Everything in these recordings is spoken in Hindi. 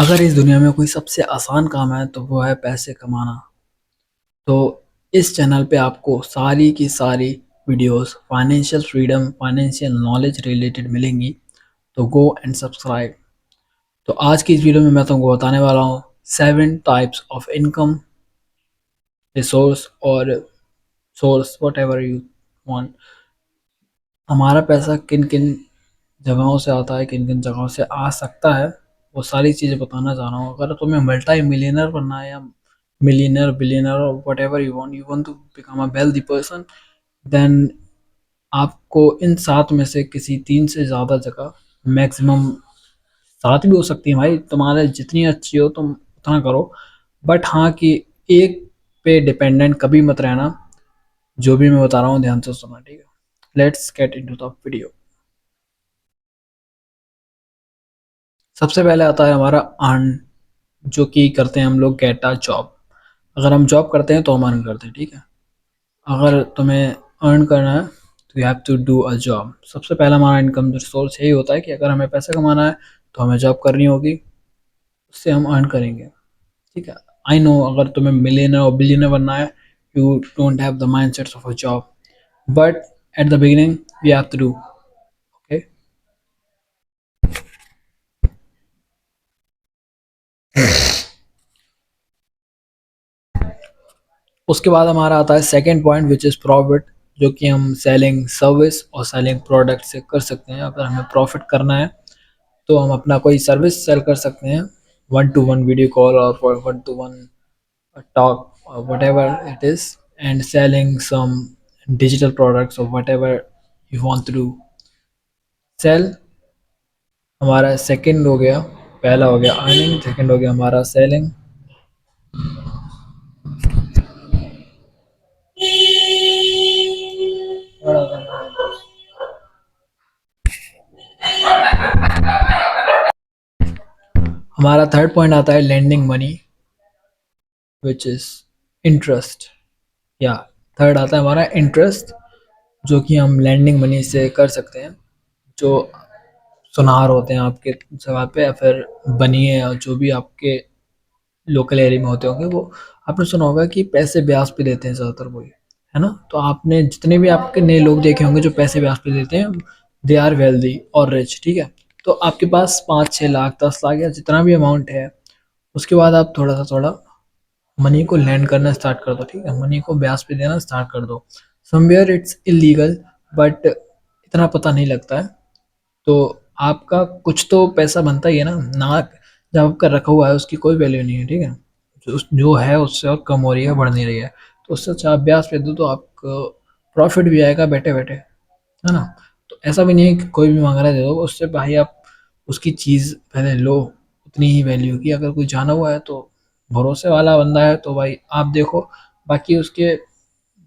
अगर इस दुनिया में कोई सबसे आसान काम है तो वो है पैसे कमाना। तो इस चैनल पे आपको सारी की सारी videos financial freedom, financial knowledge related मिलेंगी। तो गो एंड सब्सक्राइब। तो आज की इस वीडियो में मैं तुमको बताने वाला हूँ 7 टाइप्स ऑफ इनकम, रिसोर्स और source what ever you want. हमारा पैसा किन किन जगहों से आता है, किन किन जगहों से आ सकता है, वो सारी चीज़ें बताना चाह रहा हूँ। अगर तुम्हें मल्टी मिलियनर बनना है या मिलियनर बिलियनर और whatever you want to become a wealthy person, then आपको इन 7 में से किसी 3 से ज़्यादा जगह, मैक्सिमम 7 भी हो सकती है भाई, तुम्हारे जितनी अच्छी हो तुम उतना करो। बट हाँ कि एक पे डिपेंडेंट कभी मत रहना। जो भी मैं बता रहा हूँ ध्यान से सुनना, ठीक है। Let's get into the video. सबसे पहले आता है हमारा अर्न, जो कि करते हैं हम लोग गेट अ जॉब। अगर हम जॉब करते हैं तो हम अर्न करते हैं, ठीक है। अगर तुम्हें अर्न करना है तो you have to do a job. सबसे पहला हमारा इनकम सोर्स यही होता है कि अगर हमें पैसे कमाना है तो हमें जॉब करनी होगी, उससे हम अर्न करेंगे, ठीक है। आई नो अगर तुम्हें मिलियनर और बिलियनर बनना है, you don't have the mindset of a job, but at the beginning we have to do, okay. उसके बाद हमारा आता है second point which is profit, जो कि हम सेलिंग सर्विस और सेलिंग प्रोडक्ट से कर सकते हैं। अगर हमें प्रॉफिट करना है तो हम अपना कोई सर्विस सेल कर सकते हैं, 1-to-1 वीडियो कॉल और 1-to-1 talk or whatever it is, and selling some digital products or whatever you want to do sell। हमारा सेकंड हो गया, पहला हो गया अर्निंग, सेकंड हो गया हमारा सेलिंग। हमारा थर्ड पॉइंट आता है lending money, which is interest. या थर्ड आता है हमारा इंटरेस्ट, जो कि हम लैंडिंग मनी से कर सकते हैं। जो सुनार होते हैं आपके जगह पे, या फिर बनिए, या जो भी आपके लोकल एरिया में होते होंगे, वो आपने सुना होगा कि पैसे ब्याज पे देते हैं ज़्यादातर वही, है ना। तो आपने जितने भी आपके नए लोग देखे होंगे जो पैसे ब्याज पे देते हैं, दे आर वेल्दी और रिच, ठीक है। तो आपके पास 5-6 लाख 10 लाख या जितना भी अमाउंट है, उसके बाद आप थोड़ा मनी को लैंड करना स्टार्ट कर दो, ठीक है। मनी को ब्याज पे देना स्टार्ट कर दो। समवेयर इट्स इलीगल, बट इतना पता नहीं लगता है। तो आपका कुछ तो पैसा बनता ही है ना। ना जब आपका रखा हुआ है उसकी कोई वैल्यू नहीं है, ठीक है। जो है उससे और कम हो रही है, बढ़ नहीं रही है। तो उससे अच्छा आप ब्याज पे दो तो आपको प्रॉफिट भी आएगा बैठे बैठे, है ना। तो ऐसा भी नहीं है कि कोई भी मांग रहा है दे दो, उससे भाई आप उसकी चीज़ पहले लो उतनी ही वैल्यू की। अगर कोई जाना हुआ है तो भरोसे वाला बंदा है तो भाई आप देखो। बाकी उसके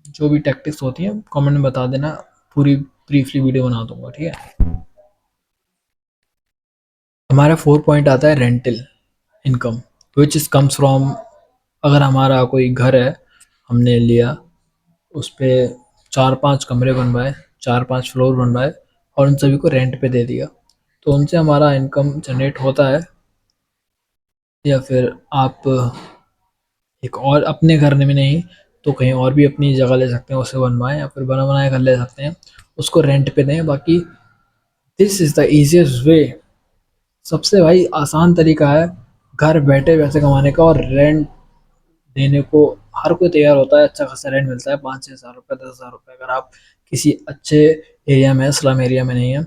जो भी टैक्टिक्स होती हैं कमेंट में बता देना, पूरी ब्रीफली वीडियो बना दूंगा, ठीक है। हमारा 4 पॉइंट आता है rental income, which is comes from. अगर हमारा कोई घर है, हमने लिया, उस पे 4-5 कमरे बनवाए, 4-5 फ्लोर बनवाए और उन सभी को रेंट पे दे दिया, तो उनसे हमारा इनकम जनरेट होता है। या फिर आप एक और अपने घर में नहीं तो कहीं और भी अपनी जगह ले सकते हैं, उसे बनवाएं या फिर बना बनाया घर ले सकते हैं, उसको रेंट पे दें। बाकी this is the easiest way. सबसे भाई आसान तरीका है घर बैठे पैसे कमाने का, और रेंट देने को हर कोई तैयार होता है। अच्छा खासा रेंट मिलता है, 5-6 हज़ार रुपये, 10 हज़ार रुपये। अगर आप किसी अच्छे एरिया में, स्लम एरिया में नहीं है,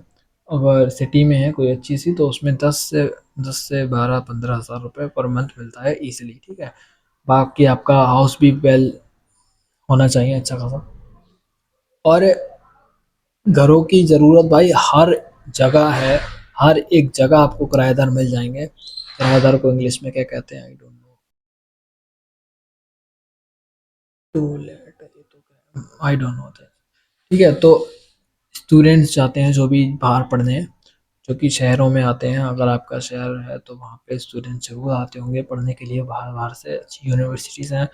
अगर सिटी में है कोई अच्छी सी, तो उसमें 10 से 12-15 हज़ार रुपये पर मंथ मिलता है ईजिली, ठीक है। बाकी आपका हाउस भी वेल होना चाहिए, अच्छा खासा। और घरों की ज़रूरत भाई हर जगह है। हर एक जगह आपको किराएदार मिल जाएंगे। किराएदार को इंग्लिश में क्या कहते हैं, I don't know, too late, I don't know, ठीक है। तो स्टूडेंट्स जाते हैं जो भी बाहर पढ़ने, जो कि शहरों में आते हैं। अगर आपका शहर है तो वहाँ पे स्टूडेंट ज़रूर आते होंगे पढ़ने के लिए, बाहर बाहर से अच्छी यूनिवर्सिटीज़ हैं।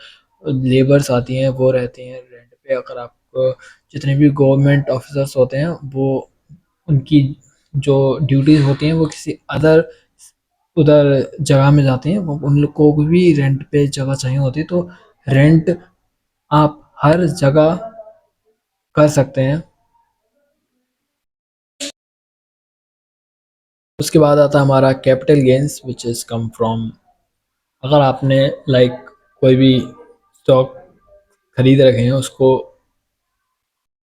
लेबर्स आती हैं, वो रहती हैं रेंट पे। अगर आप जितने भी गवर्नमेंट ऑफिसर्स होते हैं, वो उनकी जो ड्यूटीज़ होती हैं वो किसी अदर उधर जगह में जाते हैं, वो उन लोग को भी रेंट पे जगह चाहिए होती है, तो रेंट आप हर जगह कर सकते हैं। उसके बाद आता है हमारा capital gains which is come from, अगर आपने लाइक कोई भी स्टॉक खरीद रखे हैं उसको,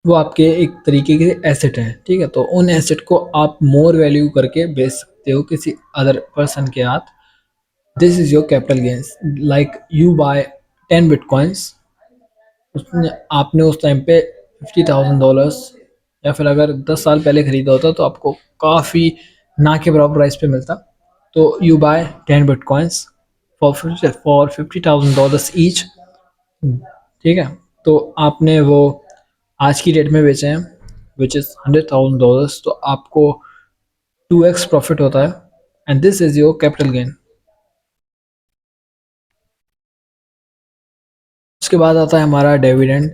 वो आपके एक तरीके के एसेट हैं, ठीक है, तो उन एसेट को आप मोर वैल्यू करके बेच सकते हो किसी अदर पर्सन के हाथ। This is your capital gains. Like you buy 10 bitcoins, उसने आपने उस टाइम पे $50,000, या फिर अगर 10 साल पहले खरीदा होता तो आपको काफ़ी ना के बराबर प्राइस पे मिलता। तो you buy 10 bitcoins for $50,000 each, ठीक है, तो आपने वो आज की डेट में बेचे हैं विच इज़ $100,000, तो आपको 2x प्रॉफिट होता है, and this is your capital gain. उसके बाद आता है हमारा डिविडेंड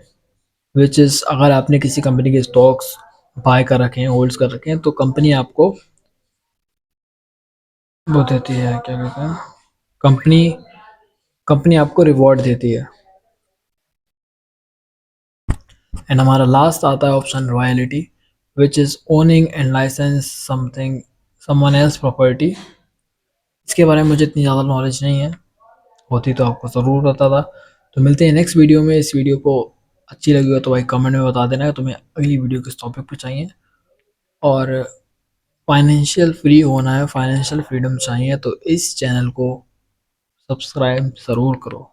विच इज़, अगर आपने किसी कंपनी के स्टॉक्स बाय कर रखे हैं, होल्ड्स कर रखे हैं, तो कंपनी आपको वो देती है, क्या कहते हैं, कंपनी कंपनी आपको रिवॉर्ड देती है। एंड हमारा लास्ट आता है option royalty which is owning and license something someone else property. इसके बारे में मुझे इतनी ज़्यादा नॉलेज नहीं है, होती तो आपको ज़रूर पता था। तो मिलते हैं नेक्स्ट वीडियो में। इस वीडियो को अच्छी लगी हो तो भाई कमेंट में बता देना कि तुम्हें अगली वीडियो किस टॉपिक पे चाहिए, और फाइनेंशियल फ्री होना है, फाइनेंशियल फ्रीडम चाहिए, तो इस चैनल को सब्सक्राइब ज़रूर करो।